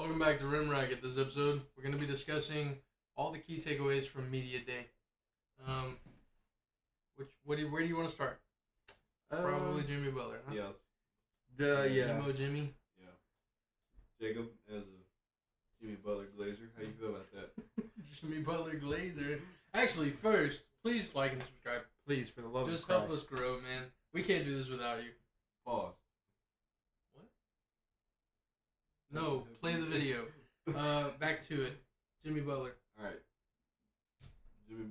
Welcome back to Rim Racket. This episode, we're going to be discussing all the key takeaways from Media Day. Where do you want to start? Probably Jimmy Butler, huh? Yes. Emo Jimmy. Yeah. Jacob, as a Jimmy Butler Glazer, how you feel about that? Jimmy Butler Glazer. Actually, first, please like and subscribe. Please, for the love of Christ. Just help us grow, man. We can't do this without you. Pause. What? No, play the video. Back to it. Jimmy Butler. Alright. Jimmy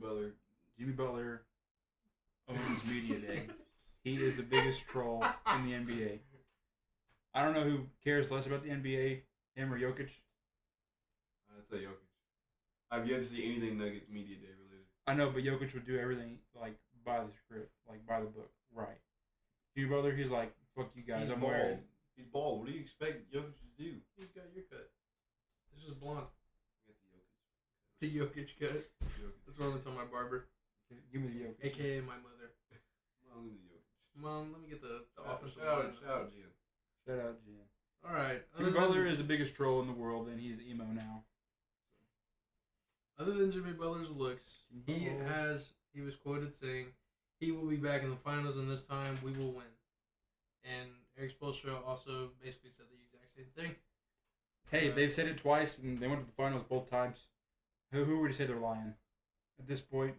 Butler owns Media Day. He is the biggest troll in the NBA. I don't know who cares less about the NBA, him or Jokic. I'd say Jokic. I've yet to see anything Nuggets Media Day related. I know, but Jokic would do everything like by the script, like by the book, right? Jimmy Butler, he's like, fuck you guys, I'm wearing. He's bald. What do you expect Jokic to do? He's got your cut. This is blonde. I got the Jokic. The Jokic cut. That's what I'm going to tell my barber. Give me the Jokic. A.K.A. my mother. Mom, give me the Jokic. Mom, let me get the offensive Shout line. out, Jen. Shout out, Jen. All right. Jimmy Butler is the biggest troll in the world, and he's emo now. Other than Jimmy Butler's looks, he was quoted saying, he will be back in the finals, and this time we will win. And Eric Spoelstra also basically said the exact same thing. Hey, they've said it twice, and they went to the finals both times. Who would you say they're lying at this point?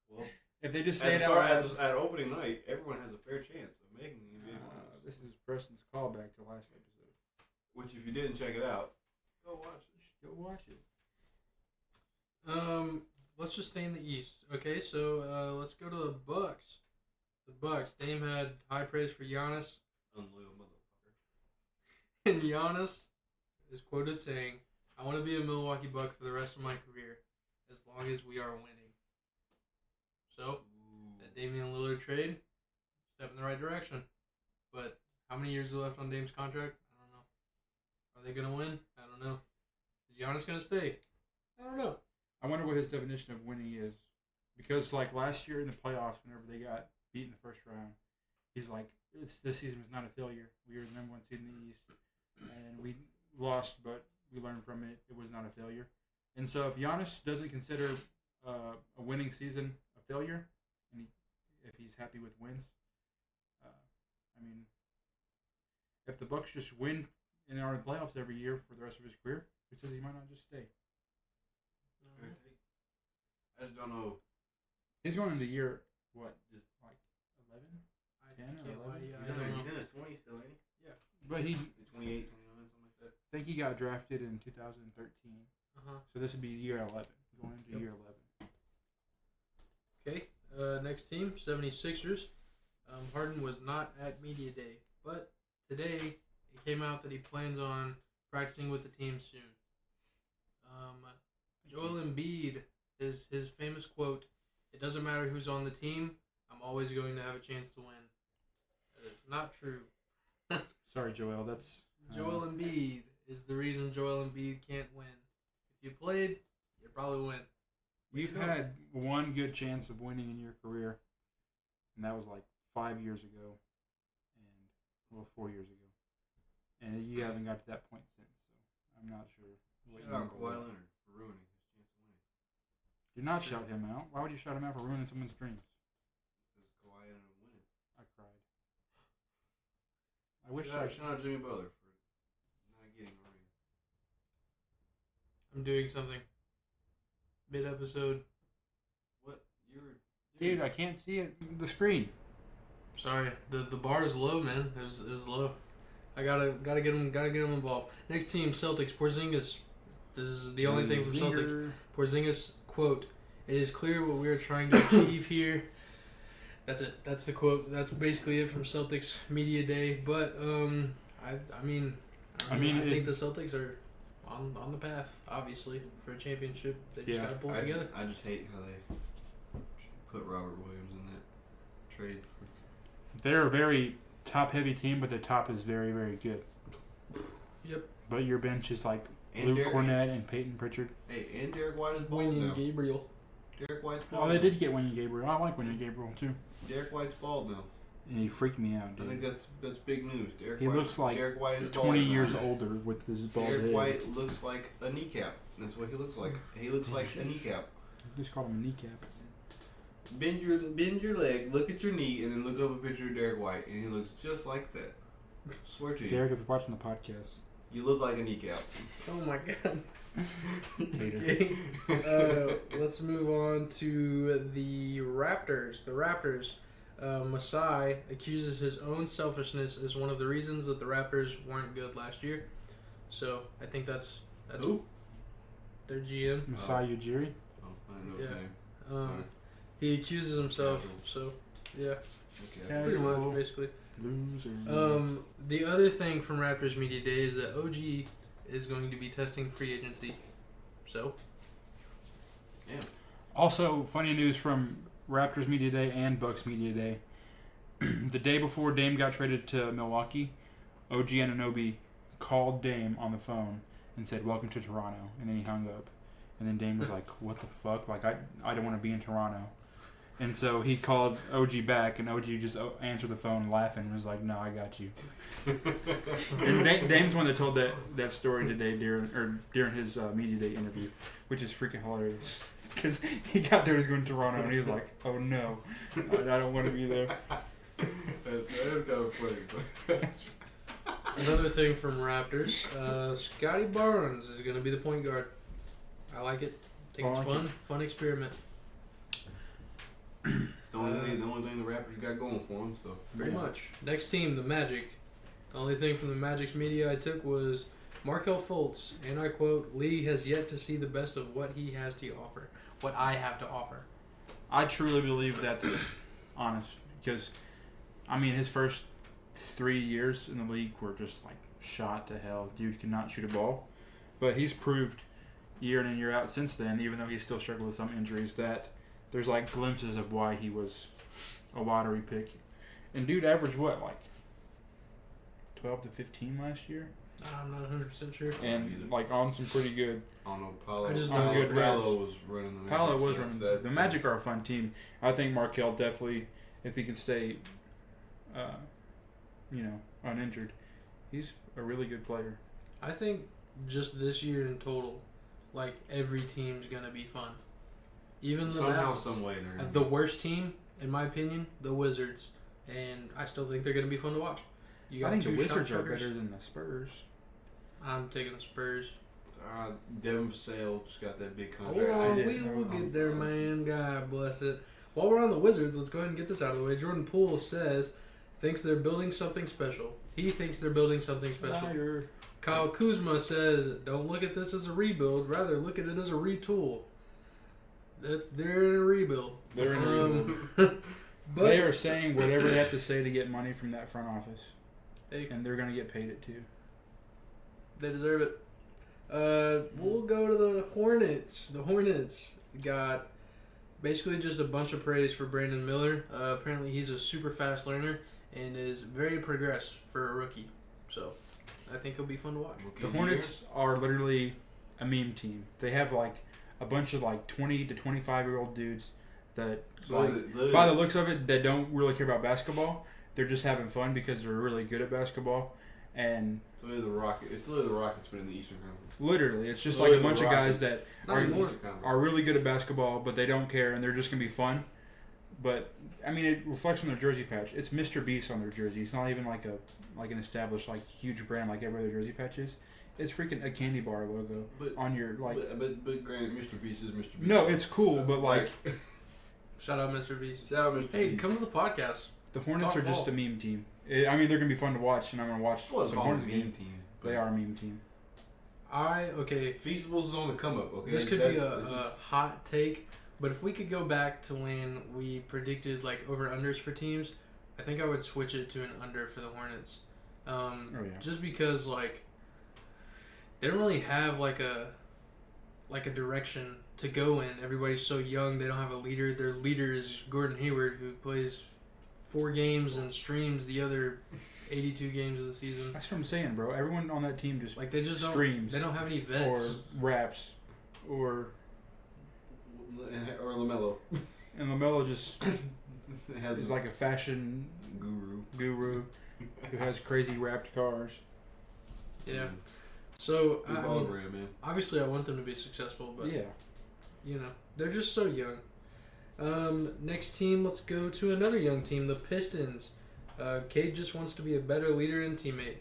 Well, if they just say it out loud. at opening night, everyone has a fair chance of making the NBA finals. This is Preston's callback to last episode. Which, if you didn't check it out, go watch it. Go watch it. Let's just stay in the East. Okay, so let's go to the Bucks. The Bucks. Dame had high praise for Giannis. Unloyal motherfucker. And Giannis is quoted saying, I want to be a Milwaukee Buck for the rest of my career, as long as we are winning. So, that Damian Lillard trade, step in the right direction. But how many years are left on Dame's contract? I don't know. Are they going to win? I don't know. Is Giannis going to stay? I don't know. I wonder what his definition of winning is. Because, like, last year in the playoffs, whenever they got beat in the first round, he's like, this season was not a failure. We were the number one seed in the East, and we lost, but we learned from it. It was not a failure. And so if Giannis doesn't consider a winning season a failure, and if he's happy with wins, I mean, if the Bucks just win and are in playoffs every year for the rest of his career, who says he might not just stay? I just don't know. He's going into year, what, just like 11? I 10 or can't lie to 11? you. I He's don't know. in his 20s still, ain't he? Yeah. But he, 28, 29, something like that. I think he got drafted in 2013. Uh-huh. So this would be year 11, going into Yep. year 11. Okay, next team, 76ers. Harden was not at Media Day, but today it came out that he plans on practicing with the team soon. Joel Embiid, his famous quote, "It doesn't matter who's on the team, I'm always going to have a chance to win." That is not true. Sorry, Joel. That's Joel Embiid is the reason Joel Embiid can't win. If you played, you'd probably win. You've had one good chance of winning in your career, and that was like 5 years ago, and 4 years ago, and you haven't got to that point since. So I'm not sure. Shout out Kawhi Leonard for ruining his chance of winning. Do not shout him out. Why would you shout him out for ruining someone's dreams? Because Kawhi ended up winning. I cried. I wish Shout out Jimmy Butler for not getting a ring. I'm doing something. Mid-episode. What? Dude, I can't see it. The screen. Sorry, the bar is low, man. It was low. I gotta get him involved. Next team, Celtics. Porzingis. This is the only thing from Celtics. Porzingis quote: "It is clear what we are trying to achieve here." That's it. That's the quote. That's basically it from Celtics Media Day. But I think the Celtics are on the path, obviously, for a championship. They just gotta pull it together. I just hate how they put Robert Williams in that trade. They're a very top-heavy team, but the top is very, very good. Yep. But your bench is like And Luke Cornett and Peyton Pritchard. Hey, and Derek White is bald Winning now. Gabriel. Derek White's bald. Oh, they did get Wenyen Gabriel. I like Wenyen Gabriel, too. Derek White's bald now. and he freaked me out, I dude. think that's big news. He looks like Derek White is 20 bald. years older with his bald Derek head. White looks like a kneecap. That's what he looks like. He looks like a kneecap. Just call him a kneecap. Bend your leg, look at your knee, and then look up a picture of Derek White, and he looks just like that. Swear to you. Derek, if you're watching the podcast, You look like a kneecap. Oh my god. hater. Okay. Let's move on to the Raptors. The Raptors. Masai accuses his own selfishness as one of the reasons that the Raptors weren't good last year. So I think that's Who? their GM. Masai Ujiri. Oh, I don't know his Yeah. name. Um, he accuses himself. Casual. So yeah, Okay. pretty Casual. much basically. Loser. The other thing from Raptors Media Day is that OG is going to be testing free agency. So Yeah. Also, funny news from Raptors Media Day and Bucks Media Day. The day before Dame got traded to Milwaukee, OG Anunoby called Dame on the phone and said, "Welcome to Toronto," and then he hung up. And then Dame was like, "What the fuck? Like, I don't want to be in Toronto." And so he called OG back, and OG just answered the phone laughing and was like, "No, I got you." And Dame's one that told that story today during his Media Day interview, which is freaking hilarious. Because he got there, he was going to Toronto, and he was like, "Oh no, I don't want to be there." That's kind of funny, but another thing from Raptors, Scotty Barnes is going to be the point guard. I like it. I think I it's like fun experiment. the only thing the Raptors got going for them. So Pretty Yeah. much. Next team, the Magic. The only thing from the Magic's media I took was Markelle Fultz, and I quote, "Lee has yet to see the best of what he has to offer, what I have to offer." I truly believe that's honest, because, I mean, his first 3 years in the league were just like shot to hell. Dude could not shoot a ball, but he's proved year in and year out since then, even though he's still struggled with some injuries, that there's like glimpses of why he was a lottery pick. And dude averaged what, like 12 to 15 last year, I'm not 100% sure. and like on some pretty good. I don't know. Paulo, I just know good Paolo was running the Magic. Paolo was so running. that's- The Magic are a fun team. I think Markelle definitely, if he can stay, uninjured, he's a really good player. I think just this year in total, like every team's gonna be fun. Even the somehow, Mavericks. some way, they're The worst team, in my opinion, the Wizards, and I still think they're gonna be fun to watch. You got I think the two Wizards shot are chuckers. better than the Spurs. I'm taking the Spurs. Devin Vassell just got that big Hold contract. on, didn't we know. will get there, man. God bless it. While we're on the Wizards, let's go ahead and get this out of the way. Jordan Poole thinks they're building something special. He thinks they're building something special. Liar. Kyle Kuzma says, "Don't look at this as a rebuild. Rather, look at it as a retool." They're in a rebuild. They're in a rebuild. But They are saying whatever they have to say to get money from that front office, hey, and they're gonna get paid it too. they deserve it. We'll go to the Hornets. The Hornets got basically just a bunch of praise for Brandon Miller. Apparently, he's a super fast learner and is very progressed for a rookie. So, I think it'll be fun to watch. The Hornets are literally a meme team. They have like a bunch of like 20 to 25-year-old dudes that, by the looks of it, that don't really care about basketball. They're just having fun because they're really good at basketball. And It's literally the Rockets. It's literally the Rockets, but in the Eastern Conference. literally, it's just So like a the bunch of guys Rockets- that Not are anymore. Eastern Conference. are really good at basketball, but they don't care, and they're just gonna be fun. But I mean, it reflects on their jersey patch. It's Mr. Beast on their jersey. It's not even like an established like huge brand like every other jersey patch is. It's freaking a candy bar logo But on your like. but granted, Mr. Beast is Mr. Beast. No, it's cool, but like Shout out, Mr. Beast. shout out Mr. Hey, Beast. come to the podcast. the Hornets Talk are just ball. a meme team. I mean, they're gonna be fun to watch, and I'm gonna watch Well, it's some all a Hornets meme games. team. They are a meme team. Okay, Feastables is on the come up. Okay, this could be That's- a it's- hot take, but if we could go back to when we predicted like over-unders for teams, I think I would switch it to an under for the Hornets. Oh, yeah. Just because like they don't really have like a direction to go in. Everybody's so young, they don't have a leader. Their leader is Gordon Hayward, who plays 4 games and streams the other 82 games of the season. That's what I'm saying, bro. Everyone on that team just Like they just don't. streams They don't have any or vets. raps, or or LaMelo. and LaMelo just It has is like a fashion Guru. who has crazy wrapped cars. Yeah. So Good I ball mean, brand, man. obviously, I want them to be successful, but Yeah. you know, they're just so young. Next team, let's go to another young team, the Pistons. Cade just wants to be a better leader and teammate.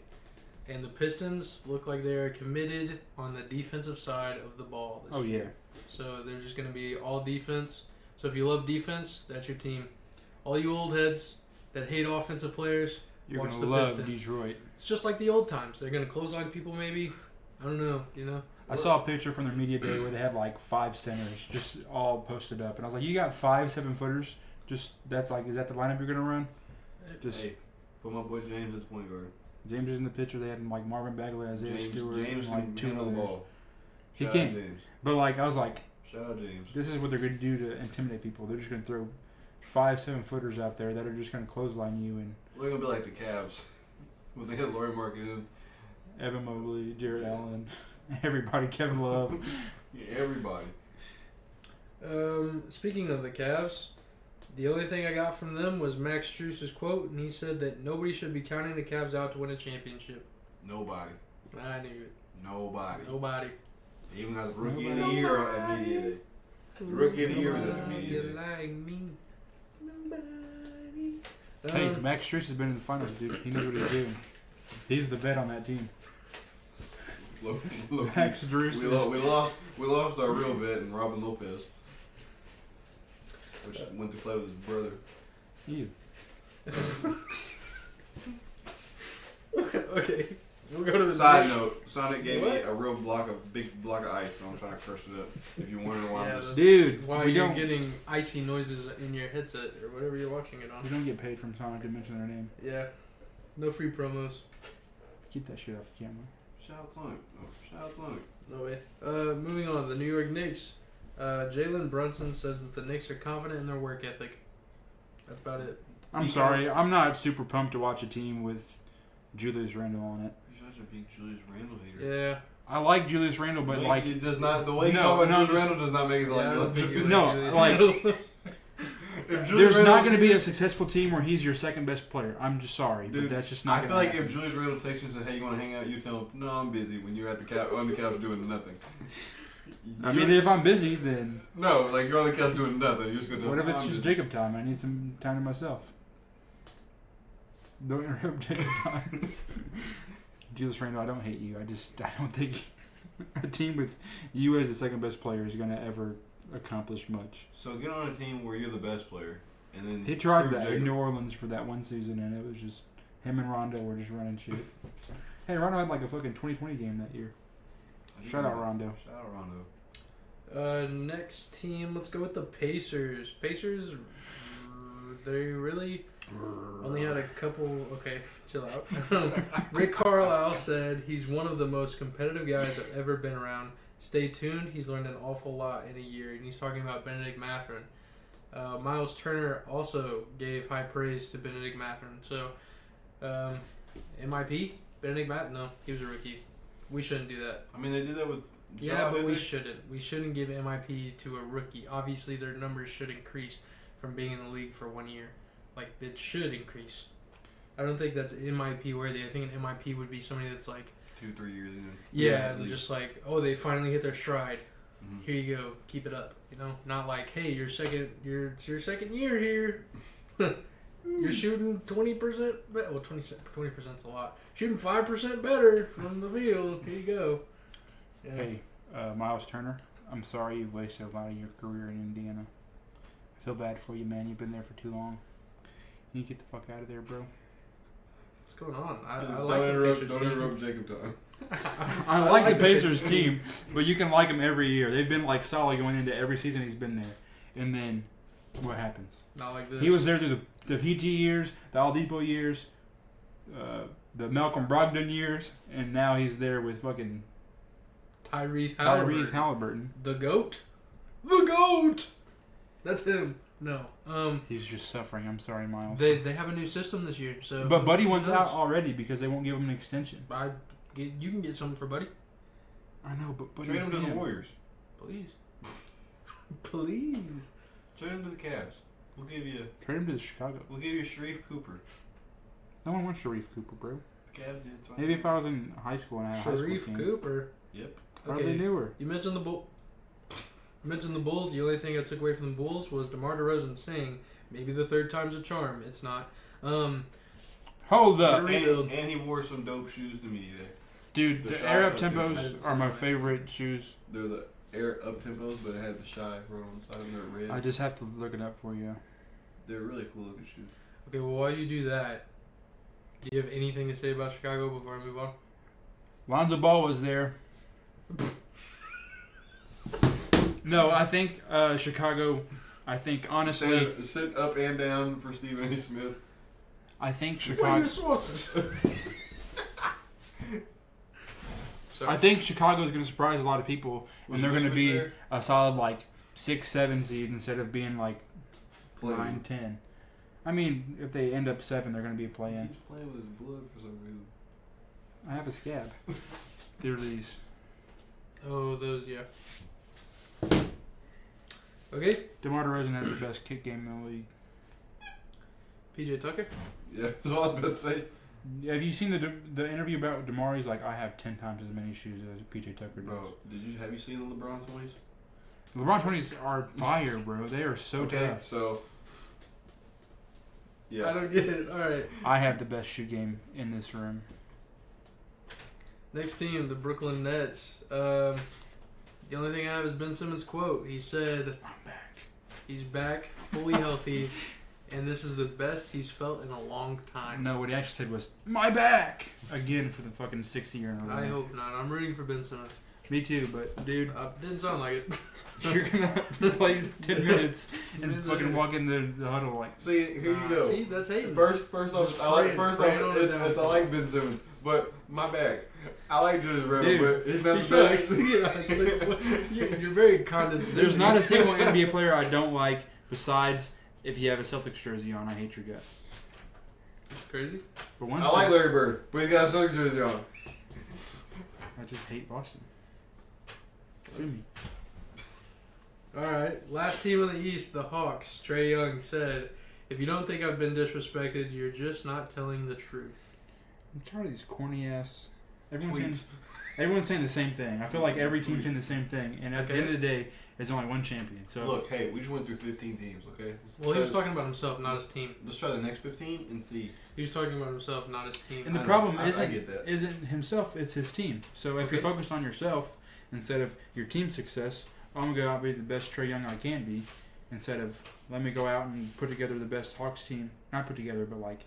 And the Pistons look like they are committed on the defensive side of the ball this year. Yeah. So they're just going to be all defense. So if you love defense, that's your team. All you old heads that hate offensive players, You're watch going the to love Pistons. Detroit. It's just like the old times. They're going to clothesline people maybe. I don't know, you know. I saw a picture from their media day where they had like 5 centers just all posted up. And I was like, you got 5 7-footers? Just, that's like, is that the lineup you're going to run? Just Hey, put my boy James at the point guard. James is in the picture. They had like Marvin Bagley, Isaiah Stewart, James and like can 2 handle the others. ball. He Shout can. out James. But like, I was like, Shout out James. this is what they're going to do to intimidate people. They're just going to throw 5 7-footers out there that are just going to clothesline you, and We're gonna be like the Cavs when they had Laurie Marketing. Evan Mobley, Jared Allen, everybody, Kevin Love. Yeah, everybody. Speaking of the Cavs, the only thing I got from them was Max Strus's quote, and he said that nobody should be counting the Cavs out to win a championship. Nobody. I knew it. Nobody. Nobody. Even as rookie of the year immediately. Rookie of the year was at the media day. like me. Nobody. Hey, Max Strus has been in the finals, dude. He knows what he's doing. He's the vet on that team. Look, Max Strus we lost our real vet in Robin Lopez, which went to play with his brother. You. Okay. We'll go to the Side next. note: Sonic gave me a real big block of ice, so I'm trying to crush it up. If you wonder why, Yeah, I'm just that's Dude, why we you're don't getting icy noises in your headset or whatever you're watching it on. we don't get paid from Sonic to mention their name. Yeah. No free promos. Keep that shit off the camera. shout out Sonic. Oh, shout out Sonic. No way. Moving on, the New York Knicks. Jalen Brunson says that the Knicks are confident in their work ethic. That's about it. I'm sorry, I'm not super pumped to watch a team with Julius Randle on it. You're such a big Julius Randle hater. Yeah. I like Julius Randle, but like, it does not. The way you No, talk about no, Julius just- Randle does not make it Yeah, I don't like think you No, like Julius like- Randle. there's not going to be a successful team where he's your second best player. I'm just sorry, Dude, but that's just not I going feel to like happen. if Julius Randle takes you and says, "Hey, you want to hang out?" You tell him, "No, I'm busy." When you're at the on the couch doing nothing. I mean, if I'm busy, then no, like you're on the couch doing nothing. You're just gonna. what if "Oh, it's I'm just busy." Jacob time? I need some time to myself. Don't interrupt Jacob time. Julius Randle, I don't hate you. I don't think a team with you as the second best player is going to ever accomplish much. So get on a team where you're the best player, and then He tried prove that in Jacob. New Orleans for that one season, and it was just him and Rondo were just running shit. Hey, Rondo had like a fucking 2020 game that year. Shout out Rondo. Shout out Rondo. Next team, let's go with the Pacers. Pacers, they really only had a couple. Okay, chill out. Rick Carlisle said he's one of the most competitive guys I've ever been around. Stay tuned. He's learned an awful lot in a year, and he's talking about Benedict Mathurin. Miles Turner also gave high praise to Benedict Mathurin. So, MIP Benedict Mathurin. No, he was a rookie. We shouldn't do that. I mean, they did that with. Yeah, Ja, but we didn't they? shouldn't. We shouldn't give MIP to a rookie. Obviously, their numbers should increase from being in the league for 1 year. Like, it should increase. I don't think that's MIP worthy. I think an MIP would be somebody that's like, 2-3 years in. yeah, at and least. just like, oh, they finally hit their stride. Mhm. Here you go, keep it up. You know, not like, hey, it's your second year here. You're shooting 20%. Well, 20%'s a lot. Shooting 5% better from the field. Here you go. Yeah. Hey, Miles Turner, I'm sorry you've wasted a lot of your career in Indiana. I feel bad for you, man. You've been there for too long. You need to get the fuck out of there, bro. What's going on? I Don't like the interrupt, Pacers don't team. interrupt Jacob time. I like the Pacers team, but you can like them every year. They've been like solid going into every season he's been there. And then what happens? Not like this. He was there through the PG years, the Aldipo years, the Malcolm Brogdon years, and now he's there with fucking Tyrese Halliburton. The GOAT? The GOAT! That's him. No. He's just suffering. I'm sorry, Miles. They have a new system this year, so. But Buddy who wants knows? out already because they won't give him an extension. You can get something for Buddy. I know, but Buddy Trade him to the Warriors. Please. Please. Trade him to the Cavs. We'll give you Trade him to Chicago. Sharif Cooper. No one wants Sharif Cooper, bro. The Cavs did. It's fine. Maybe if I was in high school and I had a high school Sharif team. Cooper. Yep. Hardly knew her. You mentioned the Bulls. The only thing I took away from the Bulls was DeMar DeRozan saying, "Maybe the third time's a charm." It's not. Hold up. Rebuild. And he wore some dope shoes to me today. Dude, The the Shy Air Up Up Tempos Tempos. are my favorite shoes. They're the Air Up Tempos, but it had the Shy wrote on the side of them. They're red. I just have to look it up for you. They're really cool looking shoes. Okay, well, while you do that, do you have anything to say about Chicago before I move on? Lonzo Ball was there. No, I think Chicago. I think honestly, Sit up and down for Stephen A. Smith. I think What are Chicago. your sources? Sorry. I think Chicago is going to surprise a lot of people, and they're going to be a solid like 6-7 seed instead of being like 9-10. I mean, if they end up 7, they're going to be a He play-in. keeps playing with his blood for some reason. I have a scab. They're these. Oh, those, yeah. Okay, DeMar DeRozan has the best kick game in the league. PJ Tucker. Yeah, that's what I was about to say. Have you seen the interview about DeMar? He's like, I have 10 times as many shoes as PJ Tucker does. Bro, have you seen the LeBron 20s? LeBron 20s are fire, bro. They are so tough. So yeah. I don't get it. All right. I have the best shoe game in this room. Next team, the Brooklyn Nets. The only thing I have is Ben Simmons' quote. He said, I'm back. he's back, fully healthy, and this is the best he's felt in a long time. No, what he actually said was, my back! Again for the fucking 6th year in a row. I hope not. I'm rooting for Ben Simmons. Me too, but dude, Didn't sound like it. you're gonna play 10 minutes and fucking walk in the huddle like. See, here you go. See, that's hating. First off, Just I like praying on it I like Ben Simmons, but my bag. I like Julius Randle, Dude, but he's not He's the best. yeah, it's like, what- you're very condescending. There's not a single NBA player I don't like besides if you have a Celtics jersey on. I hate your guts. It's crazy. But one I like Larry Bird, but he's got a Celtics jersey on. I just hate Boston. Sue me. All right, last team in the East, the Hawks. Trae Young said, "If you don't think I've been disrespected, you're just not telling the truth." I'm tired of these corny ass. Tweets. Everyone's saying the same thing. I feel like every team's saying the same thing, and at the Okay. end of the day, there's only one champion. So Look, hey, we just went through 15 teams, okay? Well, he was talking about himself, not his team. Let's try the next 15 and see. He was talking about himself, not his team. and the I know. problem I isn't get that. isn't himself; it's his team. So if Okay. you're focused on yourself instead of your team's success, I'm gonna go out and be the best Trae Young I can be, instead of let me go out and put together the best Hawks team. Not put together, but like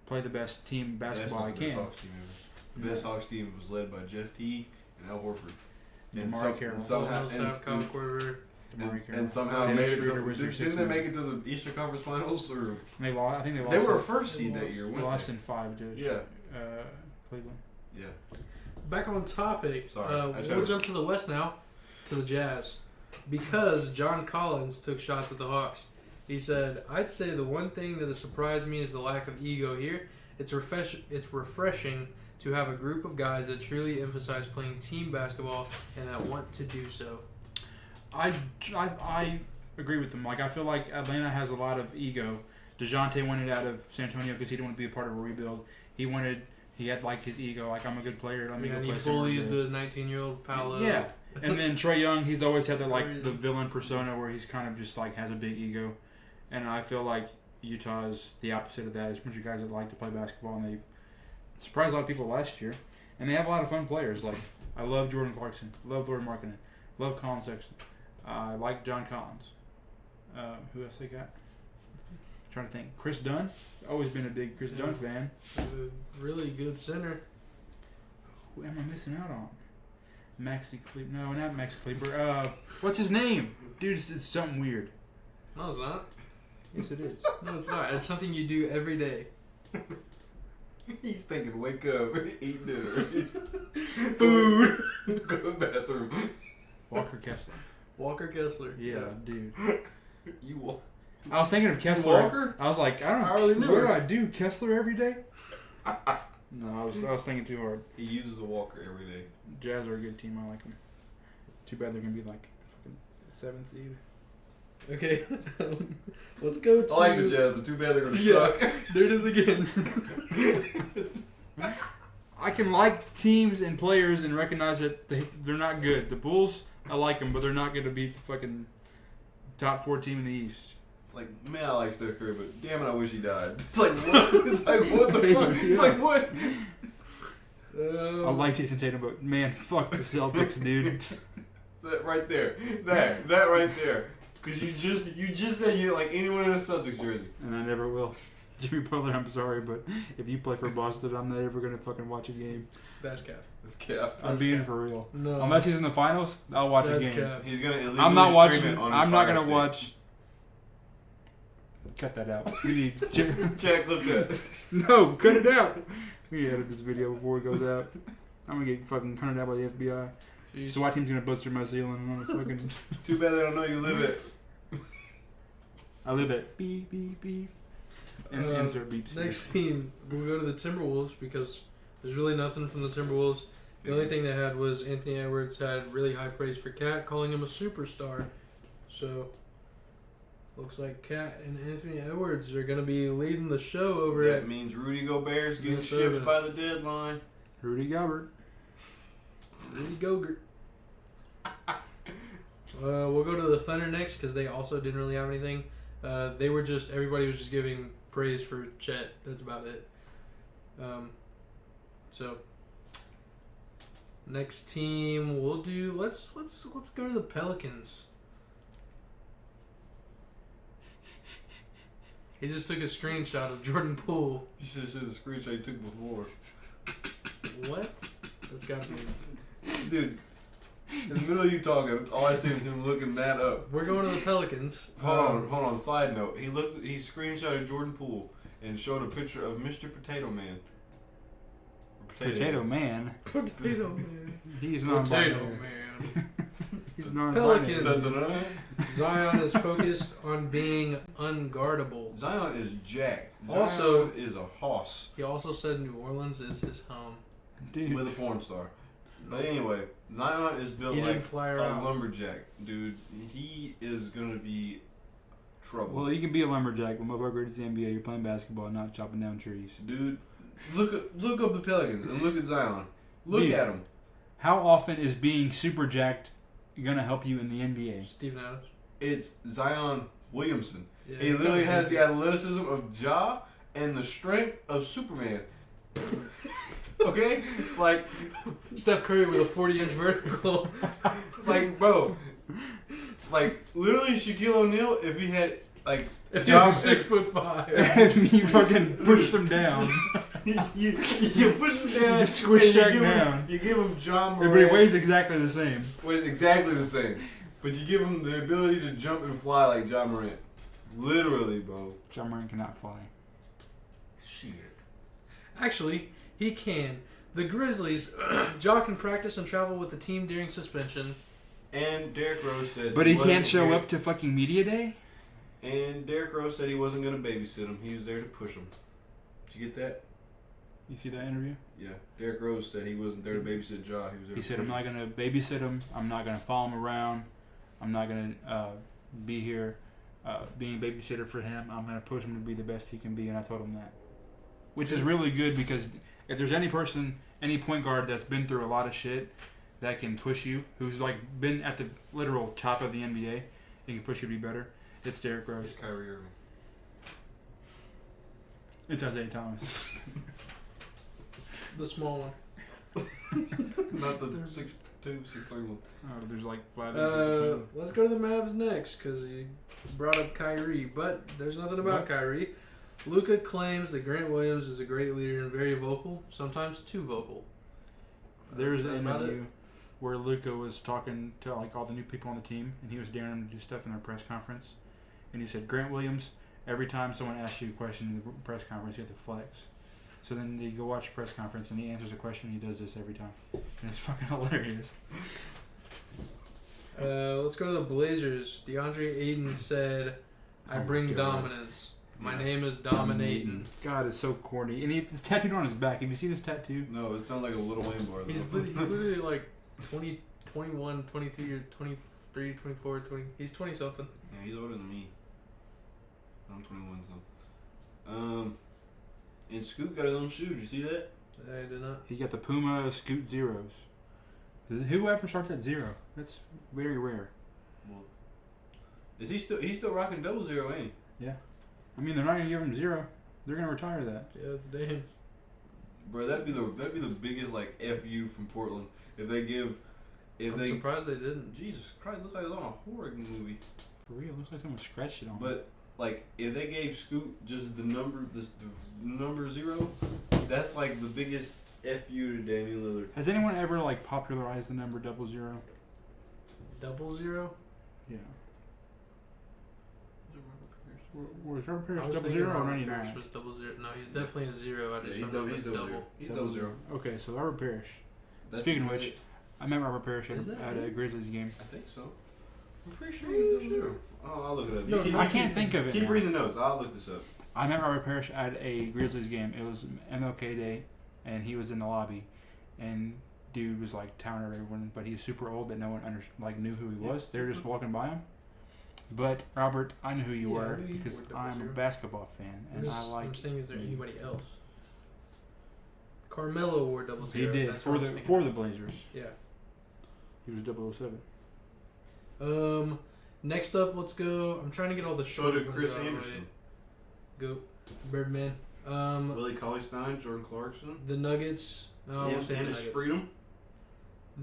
play the best team basketball I That's not the can. best Hawks team ever. The best Hawks team was led by Jeff Teague and Al Horford. And, Damari some, Carroll. and somehow, Millsap, Kyle Korver. Damari Carroll. and somehow Dennis made it Schroeder to, was their sixth didn't they man. make it to the Eastern Conference Finals? Or They lost. I think they lost. they were a first seed that year, They weren't lost they? in 5 to Yeah. Cleveland. Yeah. Back on topic. Sorry, I We'll chose- jump to the West now, to the Jazz, because John Collins took shots at the Hawks. He said, "I'd say the one thing that has surprised me is the lack of ego here. It's refreshing to have a group of guys that truly emphasize playing team basketball and that want to do so." I agree with them. Like I feel like Atlanta has a lot of ego. DeJounte wanted out of San Antonio because he didn't want to be a part of a rebuild. He had like his ego. Like I'm a good player. Let me Yeah, go and play he somewhere bullied good. the 19-year-old Paolo. Yeah, and then Trae Young, he's always had that like Crazy. the villain persona where he's kind of just like has a big ego, and I feel like Utah is the opposite of that. It's a bunch of guys that like to play basketball, and they surprised a lot of people last year, and they have a lot of fun players. Like I love Jordan Clarkson, love Laurie Markkinen, love Colin Sexton, I like John Collins. Who else they got? Trying to think. Chris Dunn, always been a big Chris Dunn fan. A really good center. Who am I missing out on? Maxi Kleber. No, not Maxi Kleber. What's his name? Dude, it's something weird. No, it's not. Yes, it is. No, it's not. It's something you do every day. He's thinking, wake up, eat dinner, food, go to the bathroom. Walker Kessler. Walker Kessler. Yeah, dude. You walk. I was thinking of Kessler. Walker? I was like, I I already don't. knew What her. do I do? Kessler every day? No, I was thinking too hard. He uses a walker every day. Jazz are a good team. I like them. Too bad they're gonna be like fucking 7th seed. Okay. Let's go to. I like the Jets, but too bad they're gonna Yeah. suck. There it is again. I can like teams and players and recognize that they're not good. The Bulls, I like them, but they're not going to beat the fucking top 4 team in the East. It's like, man, I like Steph Curry, but damn it, I wish he died. It's like, what? It's like, what the fuck? It's like, what? I like Jason Tatum, but man, fuck the Celtics, dude. That right there. That right there. Because you just said you didn't like anyone in a Celtics jersey. And I never will. Jimmy Butler, I'm sorry, but if you play for Boston, I'm not ever going to fucking watch a game. That's cap. That's cap. I'm being for real. No. Unless he's in the finals, I'll watch a That's game. cap. He's gonna illegally I'm not stream watching. it on his I'm not Fire gonna Stick. watch. Cut that out. We need. Jack, clip that. No, cut it out. We need to edit this video before it goes out. I'm gonna get fucking hunted out by the FBI. Jeez. SWAT team's gonna bust through my ceiling and I'm gonna fucking. Too bad they don't know you live it. I live at beep beep beep. And insert beeps. here. Next team, we'll go to the Timberwolves because there's really nothing from the Timberwolves. The only thing they had was Anthony Edwards had really high praise for Cat, calling him a superstar. So, looks like Cat and Anthony Edwards are going to be leading the show over That at means Rudy Gobert's getting Minnesota. shipped by the deadline. Rudy Gobert. Rudy Gobert. We'll go to the Thunder next because they also didn't really have anything. Everybody was just giving praise for Chet. That's about it. So next team we'll do. Let's go to the Pelicans. He just took a screenshot of Jordan Poole. You should have said the screenshot you took before. What? That's gotta be. Dude, in the middle of you talking, that's all I see is him looking that up. We're going to the Pelicans. Hold on. Side note, he screenshotted Jordan Poole and showed a picture of Mr. Potato Man. Or Potato Man. Potato Man. He's Potato non-binary. Man. He's non-binary. Pelicans. Dun-dun-dun. Zion is focused on being unguardable. Zion is jacked. Also- Zion is a hoss He also said New Orleans is his home. Dude. with a porn star. But anyway, Zion is built He didn't like fly a her out. lumberjack, dude. He is gonna be trouble. Well, you can be a lumberjack, but motherfucker, it's the NBA. You're playing basketball, not chopping down trees. Dude, look up the Pelicans and look at Zion. Look Dude. at him. How often is being super jacked gonna help you in the NBA? Steven Adams. It's Zion Williamson. Yeah, He literally has the athleticism of Ja and the strength of Superman. Okay? Like, Steph Curry with a 40-inch vertical. bro. Like, literally Shaquille O'Neal, if he had, like, If Ja- he's 6'5". If you fucking pushed him down. you push him down. You just squish and you Shaq give him- down. You give him John Moran. Everybody weighs exactly the same. Weighs exactly the same. But you give him the ability to jump and fly like John Morant. Literally, bro. John Moran cannot fly. Shit. Actually, he can. The Grizzlies, Ja can practice and travel with the team during suspension. And Derrick Rose said... But he wasn't can't show here- up to fucking media day? And Derrick Rose said he wasn't going to babysit him. He was there to push him. Did you get that? You see that interview? Yeah. Derrick Rose said he wasn't there to babysit Ja. He was there He to said, push I'm not going to babysit him. I'm not going to follow him around. I'm not going to be here being a babysitter for him. I'm going to push him to be the best he can be, and I told him that. Which is really good because if there's any person, any point guard that's been through a lot of shit that can push you, who's like been at the literal top of the NBA and can push you to be better, it's Derrick Rose. It's Kyrie Irving. It's Isaiah Thomas. The small one. Not the 6'2", 6'3" one. Oh, there's like 5 inches between. Let's go to the Mavs next because you brought up Kyrie, but there's nothing about Kyrie. Luka claims that Grant Williams is a great leader and very vocal, sometimes too vocal. There's an That's about interview where Luka was talking to like all the new people on the team, and he was daring them to do stuff in their press conference. And he said, Grant Williams, every time someone asks you a question in the press conference, you have to flex. So then you go watch a press conference, and he answers a question, and he does this every time. And it's fucking hilarious. Let's go to the Blazers. DeAndre Ayton said, "I Oh my bring God. dominance. My name is Dominating." God, it's so corny. And it's tattooed on his back. Have you seen his tattoo? No, it sounds like a Little Wayne bar. Though. He's literally like 20, 21, 22 years, 23, 24, 20. He's 20 something. Yeah, he's older than me. I'm 21, so. And Scoot got his own shoe. Did you see that? I did not. He got the Puma Scoot Zeros. Whoever starts at 0? That's very rare. Well, is he still? He's still rocking 00, ain't he? Yeah. I mean, they're not gonna give him 0. They're gonna retire that. Yeah, it's damn. Bro, that'd be the biggest like FU from Portland if they give. I'm surprised they didn't. Jesus Christ, look like it was on a horror movie. For real, looks like someone scratched it on. But like, if they gave Scoot just the number 0, that's like the biggest FU to Damian Lillard. Has anyone ever like popularized the number 00? 00? Yeah. Was Robert I Parrish was 00 thinking or Robert 99? Parrish was 00. No, he's definitely a 0. I Yeah, just he's remember it's double. 00. He's 00. Okay, so Robert Parrish. That's Speaking of right. which, I met Robert Parrish Is that at a right? Grizzlies game. I think so. I'm pretty sure he's 00. Oh, I'll look it up. No, You I can't think of it Keep now. reading the notes. I'll look this up. I met Robert Parrish at a Grizzlies game. It was MLK Day, and he was in the lobby, and dude was like towering at everyone, but he's super old that no one knew who he was. They were just walking by him. But Robert, I knew who you Yeah, were I knew you because were I'm a 00. basketball fan, and I'm saying, is there anybody else? Carmelo wore 00. He did That's for what I the was for the Blazers. thinking. He was 007. Yeah. Next up, let's go. I'm trying to get all the So short did ones Chris out of the way. Anderson. Go, Birdman. Willie Cauley-Stein, Jordan Clarkson. The Nuggets. No, I won't say the Dennis Nuggets. Freedom.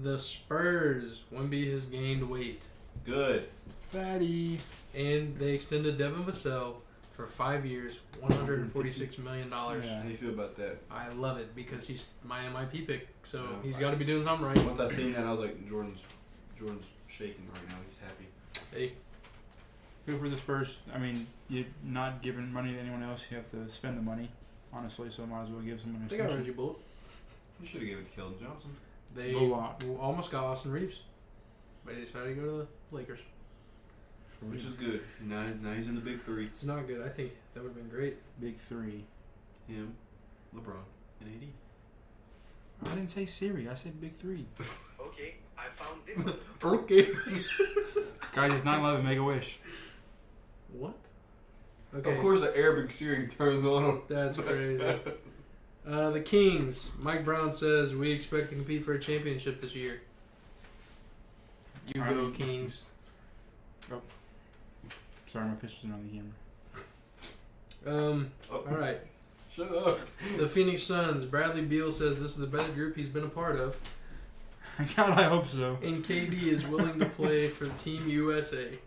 The Spurs. Wemby has gained weight, Good. Fatty. and they extended Devin Vassell for 5 years, $146 million. Yeah. How do you feel about that? I love it because he's my MIP pick, so Yeah. he's got to be doing something right. Once I seen that, I was like, Jordan's shaking right now. He's happy. Hey, Good for the Spurs. I mean, you're not giving money to anyone else. You have to spend the money, honestly. So might as well give someone an they got extension. Reggie Bullock. You should have given it to Keldon Johnson. They Bullock. almost got Austin Reeves, but they decided to go to the Lakers. Which is good. Now he's in the big 3. It's not good. I think that would have been great. Big 3. Him, LeBron, and AD. I didn't say Siri. I said big 3. Okay, I found this. Okay. Guys, it's 9/11. Make a wish. What? Okay. Of course, the Arabic Syrian turns on him. That's crazy. The Kings. Mike Brown says we expect to compete for a championship this year. You I go, mean- Kings. Sorry, my picture's not on the camera. All right. Shut up. The Phoenix Suns. Bradley Beal says this is the best group he's been a part of, God, I hope so. and KD is willing to play for Team USA.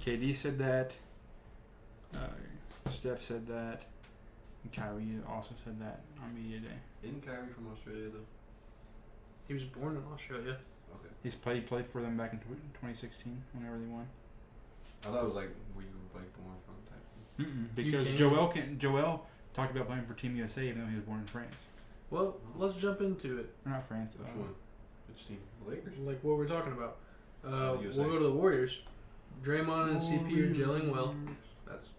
KD said that. Steph said that. And Kyrie also said that on media day. Isn't Kyrie from Australia though? He was born in Australia. Okay. He played for them back in 2016 whenever they won. I thought it was like where you were like born from type thing. Because can. Joel talked about playing for Team USA even though he was born in France. Well, let's jump into it. Or not France. Which one? Which team? The Lakers? Like what we're talking about. USA. We'll go to the Warriors. Draymond and CP are gelling well.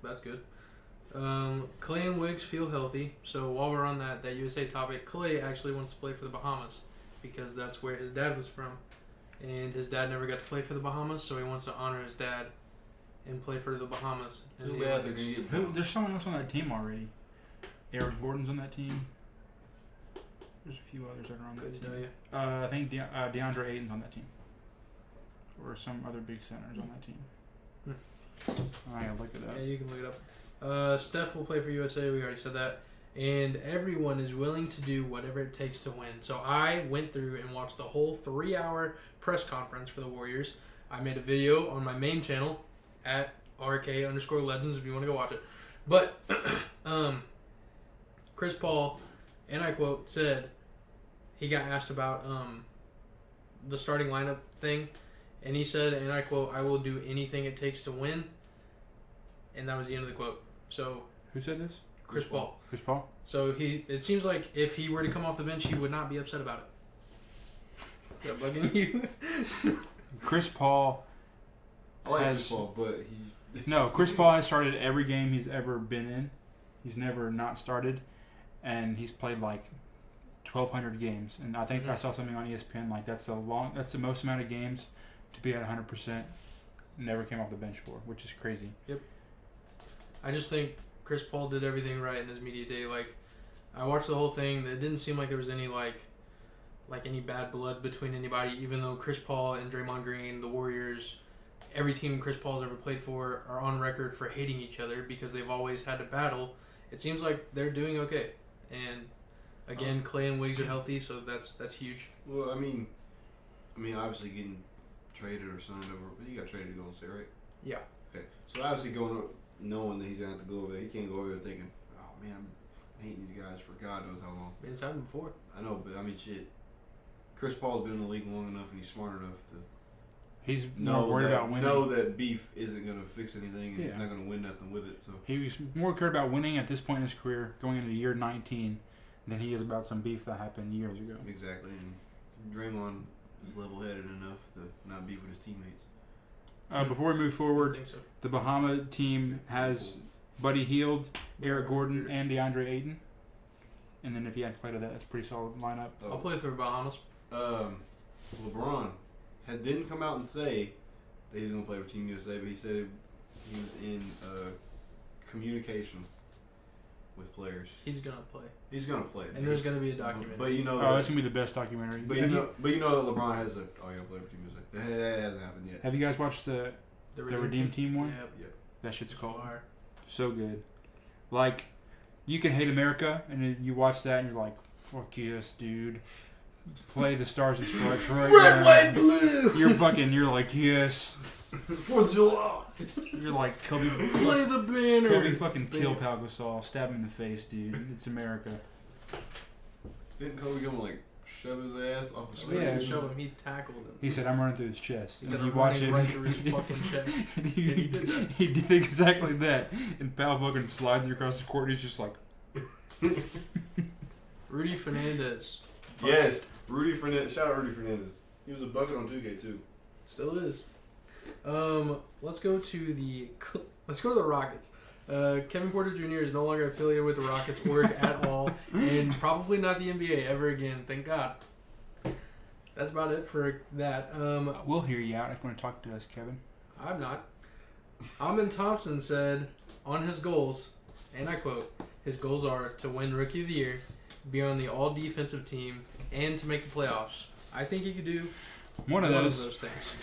That's good. Clay and Wiggs feel healthy. So while we're on that USA topic, Clay actually wants to play for the Bahamas because that's where his dad was from, and his dad never got to play for the Bahamas, so he wants to honor his dad and play for the Bahamas. in Too the bad they're Olympics. gonna get. There's someone else on that team already. Eric Gordon's on that team. There's a few others that are on that Couldn't tell team. you. I think DeAndre Ayton's on that team. Or some other big centers on that team. I gotta look it up. Yeah, you can look it up. Steph will play for USA. We already said that. And everyone is willing to do whatever it takes to win. So I went through and watched the whole 3-hour press conference for the Warriors. I made a video on my main channel at RK_Legends if you want to go watch it. But Chris Paul, and I quote, said he got asked about the starting lineup thing. And he said, and I quote, "I will do anything it takes to win." And that was the end of the quote. So Who said this? Chris Paul. Chris Paul? So it seems like if he were to come off the bench, he would not be upset about it. Is that bugging you? Chris Paul. I like has- Chris Paul, but he. No, Chris Paul has started every game he's ever been in. He's never not started. And he's played like 1,200 games. And I think I saw something on ESPN like that's the most amount of games to be at 100%. Never came off the bench for, which is crazy. I just think Chris Paul did everything right in his media day. Like, I watched the whole thing. It didn't seem like there was any like any bad blood between anybody. Even though Chris Paul and Draymond Green, the Warriors, every team Chris Paul's ever played for are on record for hating each other because they've always had to battle. It seems like they're doing okay. And again, Clay and Wiggs are healthy, so that's huge. Well, I mean, obviously getting traded or signed over. You got traded to Golden State, right? Yeah. Okay. So obviously going up, knowing that he's gonna have to go over there, he can't go over there thinking, "Oh man, I'm hating these guys for God knows how long." It's happened before. I know, but I mean, shit. Chris Paul's been in the league long enough, and he's smart enough to He's more worried about winning. Know that beef isn't gonna fix anything, and Yeah. he's not gonna win nothing with it. So He was more cared about winning at this point in his career, going into year 19, than he is about some beef that happened years ago. exactly, and Draymond is level-headed enough to not beef with his teammates. Before we move I forward, think so. the Bahama team has Buddy Hield, Eric Gordon, and DeAndre Ayton. And then if you had to play to that, that's a pretty solid lineup. I'll play for Bahamas. LeBron didn't come out and say that he was gonna play for Team USA, but he said he was in communication with players. He's gonna play, He's gonna play, and there's gonna be a documentary. But you know, Oh, that's gonna be the best documentary. but you know that LeBron has a you're gonna play for Team USA. That hasn't happened yet. Have you guys watched the Redeem Team one? Yeah, That shit's cool. fire. So good. Like, you can hate America, and then you watch that, and you're like, "Fuck yes, dude." Play the Stars and Stripes right Red, now. white, blue. You're like, yes. 4th of July. You're like, Kobe. Play the banner. Kobe fucking killed Pau Gasol. Stab him in the face, dude. It's America. Didn't Kobe come like shove his ass off the He screen? didn't show him. He tackled him. He said, I'm running through his chest. He And said, you "I'm watch running it. right through his fucking chest." he did exactly that. And Pau fucking slides across the court. And he's just like, Rudy Fernandez. Yes, Rudy Fernandez. Shout out Rudy Fernandez. He was a bucket on 2K too. Still is. Let's go to the Rockets. Kevin Porter Jr. is no longer affiliated with the Rockets or at all, and probably not the NBA ever again. Thank God. That's about it for that. we'll hear you out if you want to talk to us, Kevin. I'm not. Amin Thompson said on his goals, and I quote, his goals are to win Rookie of the Year, be on the all-defensive team, and to make the playoffs. I think he could do One of those. things.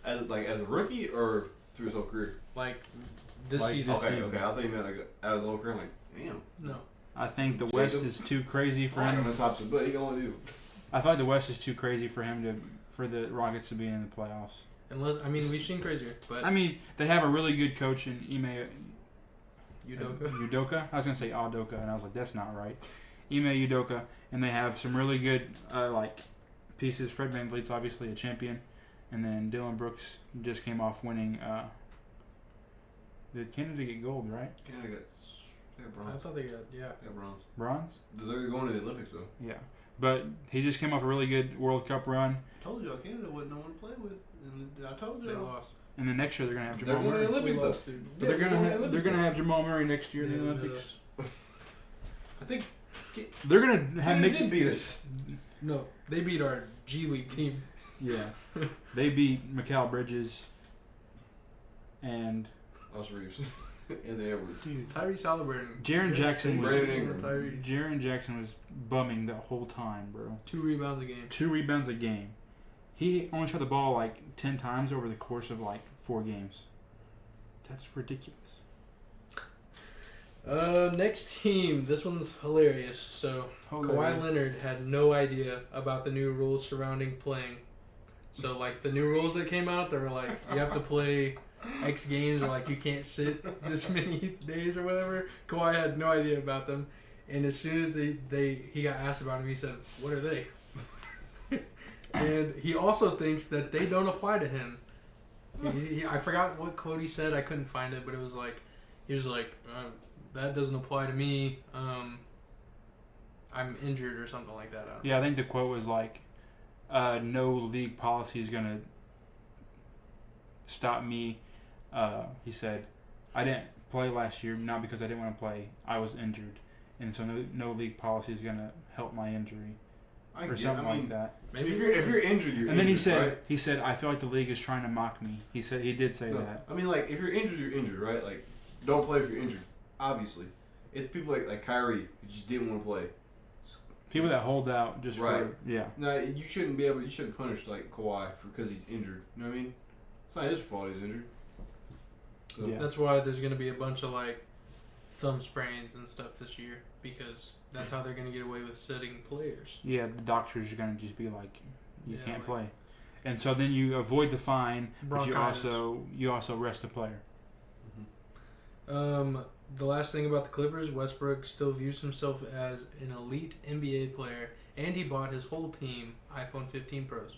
As a rookie or through his whole career? Like, this Like season. this Okay, season. okay. I think he meant like out of his whole career. I'm like, damn. No. I think the West Jacob? is too crazy for I'm him. on top of it, but he can only do. I thought the West is too crazy for the Rockets to be in the playoffs. Unless, I mean, we've seen crazier, but I mean, they have a really good coach in Ime Udoka. Udoka. I was gonna say Adoka, and I was like, that's not right. Ime Udoka, and they have some really good pieces. Fred VanVleet's obviously a champion, and then Dylan Brooks just came off winning. Did Canada get gold, right? Canada got I bronze. thought they got, yeah. Got bronze. Bronze? They're going to the Olympics though. Yeah, but he just came off a really good World Cup run, Told y'all Canada wasn't no one to play with, and I told They y'all. lost. and then next year they're gonna have They're Jamal going to the Murray. Olympics We though. lost to. But they're gonna going to they're gonna have Jamal Murray next year in the Yeah, Olympics. I think They're gonna have Canada Nick. did beat us. No, they beat our G League team. Yeah, they beat Mikal Bridges, and Us Reeves. And the Edwards. Tyrese Halliburton. Jaren Yes, Jackson was Brandon Ingram. Tyrese. Jaren Jackson was bumming the whole time, bro. 2 rebounds a game. 2 rebounds a game. He only shot the ball like 10 times over the course of like 4 games. That's ridiculous. Next team. This one's hilarious. So Kawhi Leonard had no idea about the new rules surrounding playing. So like the new rules that came out, they were like you have to play X games, or like you can't sit this many days or whatever. Kawhi had no idea about them, and as soon as he got asked about them, he said, "What are they?" And he also thinks that they don't apply to him. I forgot what quote he said. I couldn't find it, but it was like he was like, "That doesn't apply to me. I'm injured or something like that." Yeah, I think the quote was like, no league policy is going to stop me. He said, I didn't play last year, not because I didn't want to play. I was injured. And so no league policy is going to help my injury. or something like that. Maybe if you're injured, you're And then he injured, said, right? I feel like the league is trying to mock me. He did say No, that. I mean, like, if you're injured, you're injured, right? Like, don't play if you're injured. Obviously, it's people like Kyrie who just didn't want to play. People that hold out just Right. for yeah. No, you shouldn't punish like Kawhi because he's injured. You know what I mean? It's not his fault he's injured. So, Yeah. That's why there's gonna be a bunch of like thumb sprains and stuff this year because that's how they're gonna get away with sitting players. Yeah, the doctors are gonna just be like, you Yeah, can't like- play, and so then you avoid the fine, but Bronchitis. you also rest the player. The last thing about the Clippers, Westbrook still views himself as an elite NBA player, and he bought his whole team iPhone 15 Pros.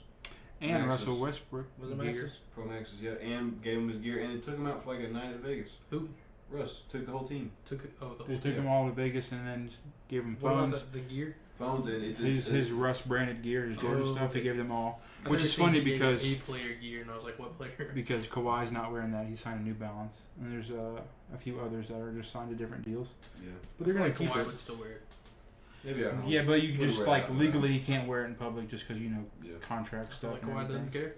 And Maxes. Russell Westbrook Was it gear. Max's? Pro Maxes, yeah, and gave him his gear, and it took him out for like a night at Vegas. Who Russ took the whole team, took the They whole took team? him all to Vegas and then gave him What about phones. the gear? phones, and it's His Russ branded gear, his Jordan Oh, stuff. He okay. gave them all. I Which thought is you were saying funny he gave because- a player gear, and I was like, what player? Because Kawhi's not wearing that, he signed a New Balance, and there's a few others that are just signed to different deals. yeah, But they're I gonna feel keep like it. Kawhi would still wear it. maybe at home. Yeah, but you Wouldn't just wear it like out there. legally he can't wear it in public just because Yeah, contract I feel stuff. like and Kawhi doesn't everything. care.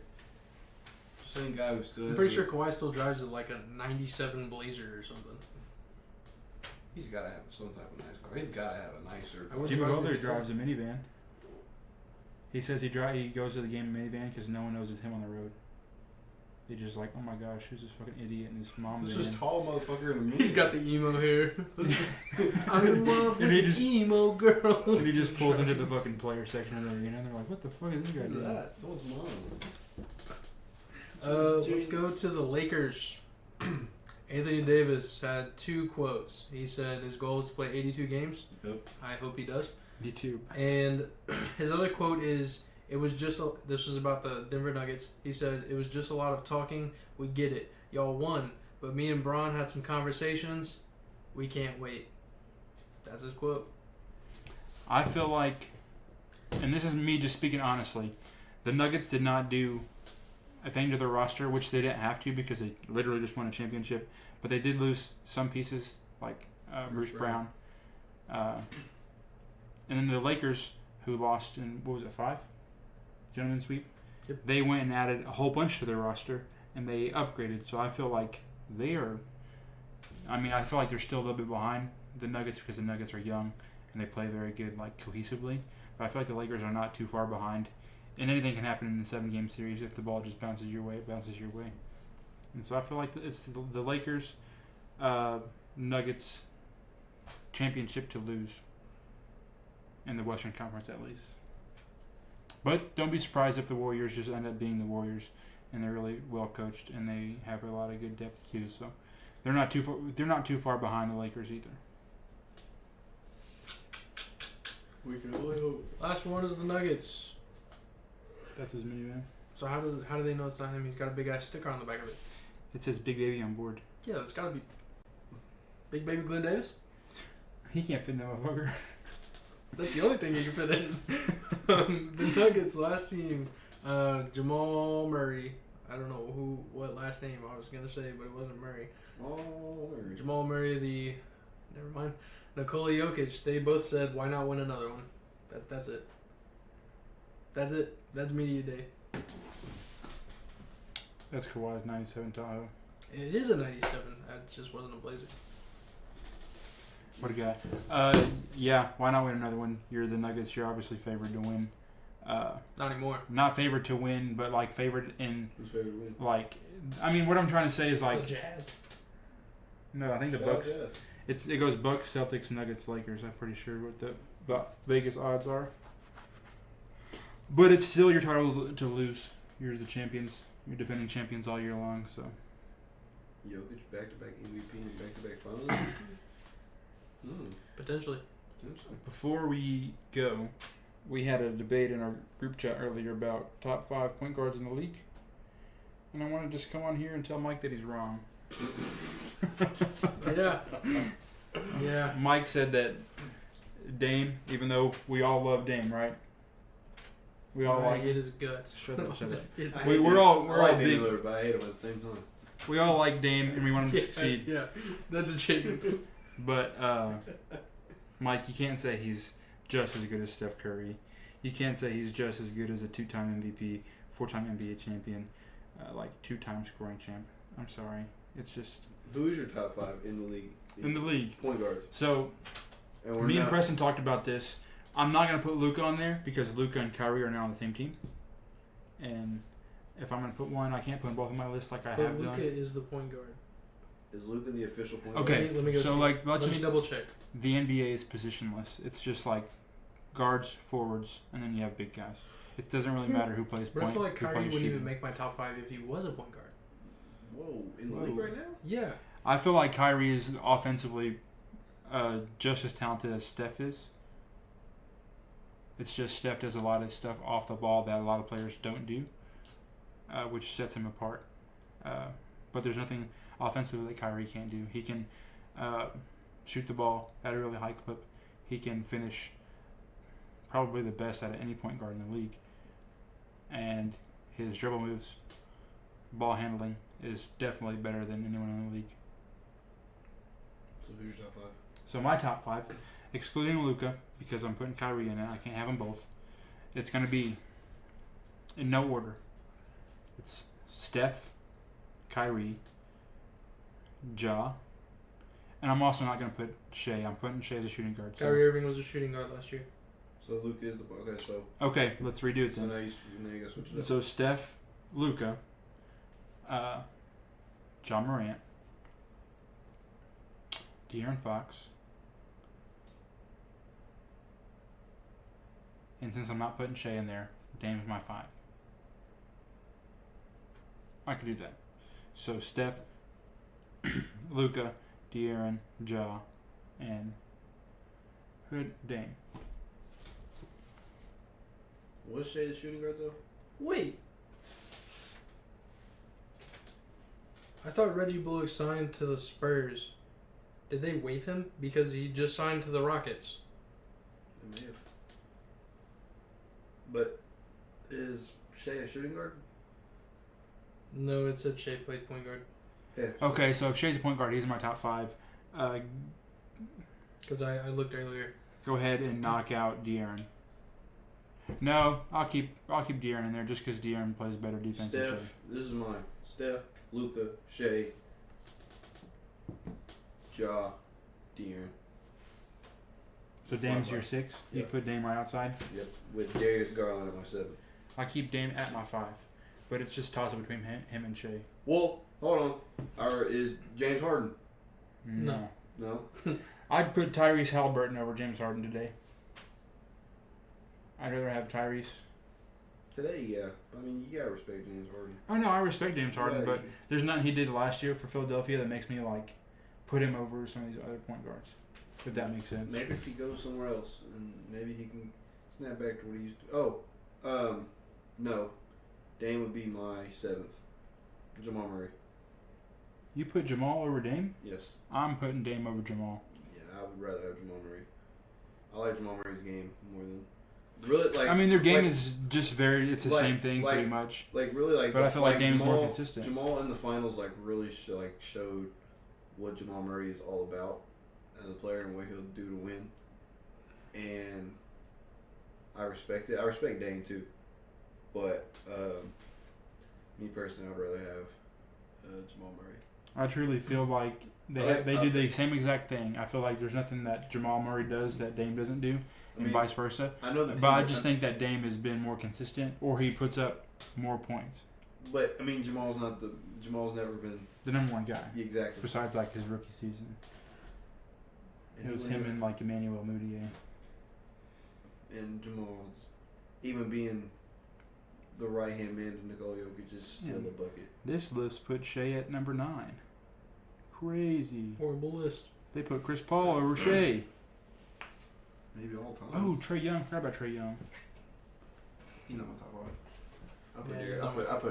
same guy who still. I'm has pretty a- sure Kawhi still drives like a '97 Blazer or something. He's got to have some type of nice car. He's got to have a nicer. I wouldn't Jimmy surprise me Butler if he drives a minivan. He says he goes to the game in a minivan because no one knows it's him on the road. They just like, oh my gosh, who's this fucking idiot and his mom This van. is tall motherfucker in the He's got the emo hair. I'm in love And with he the just- emo girl. And he just pulls into the fucking player section of the arena, and they're like, "What the fuck is this guy Look at doing?" that. Someone's mom. Let's go to the Lakers. Anthony Davis had 2 quotes. He said his goal is to play 82 games. Yep. I hope he does. Me too. And his other quote is, this was about the Denver Nuggets. He said, it was just a lot of talking. We get it. Y'all won. But me and Bron had some conversations. We can't wait. That's his quote. I feel like, and this is me just speaking honestly, the Nuggets did not do a thing to their roster, which they didn't have to because they literally just won a championship. But they did lose some pieces, like Bruce Brown. And then the Lakers, who lost in, 5? Gentlemen's sweep? Yep. They went and added a whole bunch to their roster, and they upgraded. So I feel like I feel like they're still a little bit behind the Nuggets because the Nuggets are young and they play very good, like, cohesively. But I feel like the Lakers are not too far behind. And anything can happen in a 7-game series. If the ball just bounces your way, it bounces your way. And so I feel like it's the Lakers, Nuggets championship to lose in the Western Conference at least. But don't be surprised if the Warriors just end up being the Warriors and they're really well coached and they have a lot of good depth too. So they're not too far behind the Lakers either. We can only hope. Last one is the Nuggets. That's his minivan. So how do they know it's not him? He's got a big ass sticker on the back of it. It says Big Baby on board. Yeah, it's gotta be Big Baby Glenn Davis. He can't fit in that motherfucker. That's the only thing you can fit in. The Nuggets last team, Jamal Murray. I don't know what last name I was gonna say, but it wasn't Murray. Oh, Jamal Murray, never mind. Nikola Jokic. They both said, "Why not win another one?" That's it. That's it. That's media day. That's Kawhi's 97 Tahoe. It is a 97. That just wasn't a Blazer. What a guy. Yeah, why not win another one? You're the Nuggets. You're obviously favored to win. Not anymore. Not favored to win, but like favored in who's favorite to win? like. I mean, what I'm trying to say is like. The Jazz. No, I think the Shout out Bucks. Jazz. It goes Bucks, Celtics, Nuggets, Lakers. I'm pretty sure what the Vegas odds are. But it's still your title to lose. You're the champions. You're defending champions all year long. So Jokic back-to-back MVP and back-to-back finals. Potentially. Potentially. before we go, we had a debate in our group chat earlier about top 5 point guards in the league, and I want to just come on here and tell Mike that he's wrong. Yeah. Yeah. Mike said that Dame, even though we all love Dame, right? We all I like hate his guts. Shut up, shut up. I We- hate we're him. all- I we're like all Damian big- Lillard, but I hate him at the same time. we all like Dame and we want him to Yeah, succeed. yeah, that's a chicken. But Mike, you can't say he's just as good as Steph Curry. You can't say he's just as good as a 2-time MVP, 4-time NBA champion, 2-time scoring champ. I'm sorry. It's just Who's your top 5 in the league? in the league. Point guards. So And me and Preston talked about this. I'm not going to put Luka on there because Luka and Kyrie are now on the same team. And if I'm going to put one, I can't put them both on my list like I But have Luka done. is the point guard. Is Luka the official point Okay, guard? Let me go so see. let's Let just me double check. the NBA is positionless. It's just like guards, forwards, and then you have big guys. It doesn't really matter who plays But point. I feel like who Kyrie plays wouldn't shooting. even make my top 5 if he was a point guard. Whoa, in the Whoa. league right now? Yeah. I feel like Kyrie is offensively just as talented as Steph is. It's just Steph does a lot of stuff off the ball that a lot of players don't do, which sets him apart. But there's nothing offensively that Kyrie can't do. He can shoot the ball at a really high clip. He can finish probably the best out of any point guard in the league. And his dribble moves, ball handling is definitely better than anyone in the league. So who's your top 5? So my top 5, excluding Luka, because I'm putting Kyrie in it, I can't have them both. It's going to be in no order. It's Steph, Kyrie, Ja, and I'm also not going to put Shea. I'm putting Shea as a shooting guard. Kyrie Irving was a shooting guard last year. So Luka is the okay. So Okay, let's redo it so then. now you gotta switch it up. So Steph, Luka, John Morant, De'Aaron Fox, and since I'm not putting Shea in there, Dame's my 5. I could do that. So Steph, Luka, De'Aaron, Ja, and Dame. Was Shea the shooting guard though? Wait. I thought Reggie Bullock signed to the Spurs. Did they waive him? Because he just signed to the Rockets. They may have. But is Shea a shooting guard? No, it said Shea played point guard. Yeah. Okay, so if Shea's a point guard, he's in my top 5. Because I looked earlier. Go ahead and knock out De'Aaron. No, I'll keep De'Aaron in there just because De'Aaron plays better defense than Steph. Shea. This is mine. Steph, Luka, Shea, Ja, De'Aaron. So Dame's your Five. 6. You Yeah. put Dame right outside. Yep. With Darius Garland at my 7. I keep Dame at my 5, but it's just toss up between him and Shea. Well, hold on. Or is James Harden? No. No. I'd put Tyrese Halliburton over James Harden today. I'd rather have Tyrese. Today, yeah. I mean, you gotta respect James Harden. Oh no, I respect James Harden, Yeah, but there's nothing he did last year for Philadelphia that makes me put him over some of these other point guards. If that makes sense. maybe if he goes somewhere else, and maybe he can snap back to what he used to. Oh, no. Dame would be my 7th. Jamal Murray. You put Jamal over Dame? Yes. I'm putting Dame over Jamal. Yeah, I would rather have Jamal Murray. I like Jamal Murray's game more than really like. I mean, their game like, is just it's the like- same thing like- pretty much. really like. But I feel like Dame's Jamal, more consistent. Jamal in the finals really showed what Jamal Murray is all about as a player and what he'll do to win. And I respect it. I respect Dame too, but me personally, I'd rather have Jamal Murray. I truly feel like they do the same exact thing. I feel like there's nothing that Jamal Murray does that Dame doesn't do, and vice versa. I know the But I just think that Dame has been more consistent, or he puts up more points. But I mean, Jamal's never been The number one guy, exactly. besides his rookie season. And It was he him went- and Emmanuel Mudiay. and Jamal's even being the right hand man to Nikola Jokic just steal Yeah. the bucket. This list put Shea at number 9. Crazy. Horrible list. They put Chris Paul over Shea. Maybe all time. Oh, Trae Young. Forgot about Trae Young. He's not my top 5. I put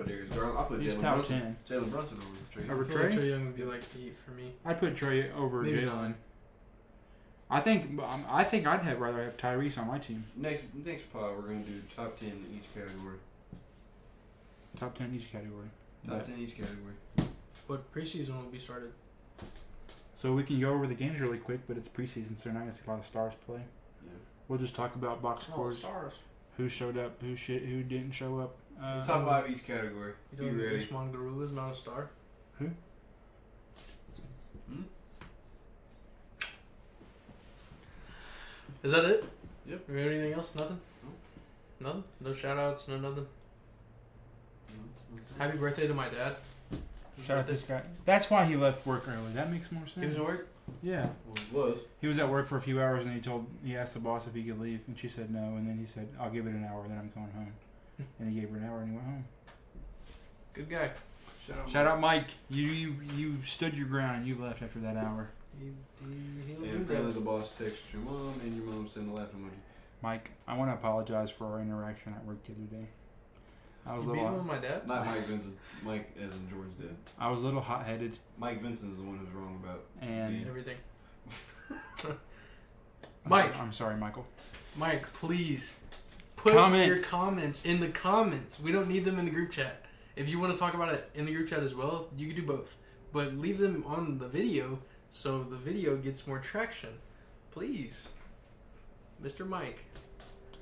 Darius Garland. I put He's Jalen top Brunson. 10. Jalen Brunson over Trae. Over I feel like Trae? Trae Young would be like 8 for me. I'd put Trae over Maybe Jalen. 9. I think I'd rather have Tyrese on my team. Next pod, we're gonna do top 10 in each category. Top 10 in each category. Top But- 10 in each category. But preseason will be started. So we can go over the games really quick, but it's preseason, so we're not going to see a lot of stars play. Yeah. We'll just talk about box scores. Stars. who showed up, who didn't show up. Top 5 each category. You Be telling me ready. Usman Garuba is not a star? Who? Is that it? Yep. Do we have anything else? Nothing? Nothing? No shout outs, no nothing. Happy birthday to my dad. Shout out this guy. That's why he left work early. That makes more sense. He was at work? Yeah. Well, it was. He was at work for a few hours, and he asked the boss if he could leave, and she said no. And then he said, "I'll give it an hour, then I'm going home." And he gave her an hour, and he went home. Good guy. Shout out, Mike. You stood your ground, and you left after that hour. He'll And do apparently that. the boss texted your mom, and your mom sent the laughing emoji. Mike, I want to apologize for our interaction at work the other day. I was You a beefing with little, my dad? Not Mike Vincent. Mike as in George's dad. I was a little hot-headed, Mike Vincent is the one who's wrong about. and Yeah. Everything. I'm Mike. so- I'm sorry, Michael. Mike, please put Comment. your comments in the comments. We don't need them in the group chat. If you want to talk about it in the group chat as well, you can do both. But leave them on the video so the video gets more traction. Please. Mr. Mike.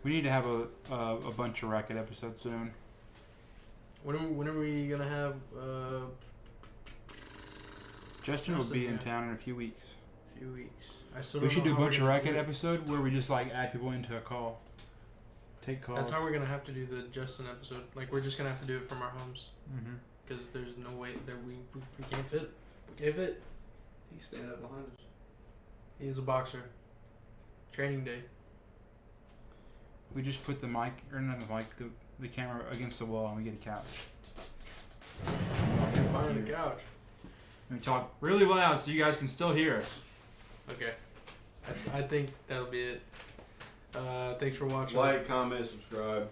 We need to have a bunch of racket episodes soon. When are we going to have Justin will be in yeah. town in a few weeks. a few weeks? I still We don't should know do a how we're bunch of gonna racket do it. episode where we just like add people into a call. Take calls. That's how we're going to have to do the Justin episode. Like, we're just going to have to do it from our homes. Mm-hmm. Because there's no way that we can't fit. We can't fit. He's standing up behind us. He is a boxer. Training day. We just put the mic, or not the mic, the camera against the wall, and we get a couch. Behind the couch. And we talk really loud so you guys can still hear us. Okay. I think that'll be it. Thanks for watching. Like, comment, subscribe.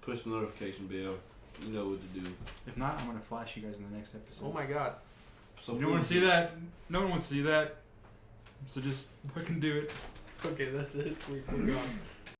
Push the notification bell. You know what to do. If not, I'm gonna flash you guys in the next episode. Oh my god. So You don't want to see that? No one wants to see that. So just fucking do it. Okay, that's it. We're gone.